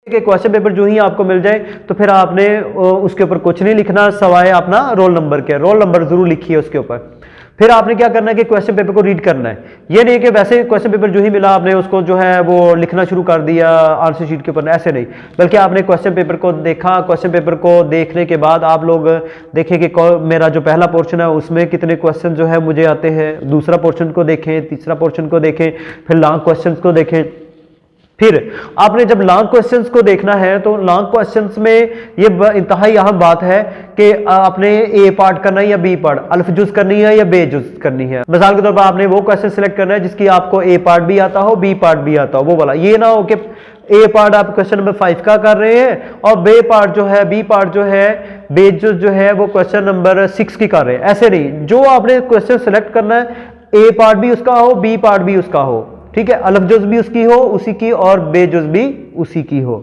कि question paper जो ही आपको मिल जाए तो फिर आपने उसके ऊपर कुछ नहीं लिखना सवाए अपना रोल नंबर के, रोल नंबर जरूर लिखिए उसके ऊपर। फिर आपने क्या करना है कि क्वेश्चन पेपर को रीड करना है। ये नहीं कि वैसे क्वेश्चन पेपर जो ही मिला आपने उसको जो है वो लिखना शुरू कर दिया आंसर शीट के ऊपर, ऐसे नहीं, बल्कि आपने क्वेश्चन पेपर को देखा। क्वेश्चन पेपर को देखने के बाद आप लोग देखें कि मेरा जो पहला पोर्शन है उसमें कितने क्वेश्चन जो है मुझे आते हैं, दूसरा पोर्शन को देखें, तीसरा पोर्शन को देखें, फिर लॉन्ग क्वेश्चन को देखें। फिर आपने जब लॉन्ग क्वेश्चंस को देखना है तो लॉन्ग क्वेश्चंस में ये इंतहाई अहम बात है कि आपने ए पार्ट करना है या बी पार्ट, अल्फ जुज करनी है या बे जुज करनी है। मिसाल के तौर पर आपने वो क्वेश्चन सिलेक्ट करना है जिसकी आपको ए पार्ट भी आता हो, बी पार्ट भी आता हो, वो वाला। ये ना हो कि ए पार्ट आप क्वेश्चन नंबर 5 का कर रहे हैं और बे पार्ट जो है, बी पार्ट जो है, बे जुज जो है वो क्वेश्चन नंबर 6 की कर रहे हैं, ऐसे नहीं। जो आपने क्वेश्चन सिलेक्ट करना है ए पार्ट भी उसका हो, बी पार्ट भी उसका हो, ठीक है, अलफ जुज भी उसकी हो उसी की और बेजुज भी उसी की हो।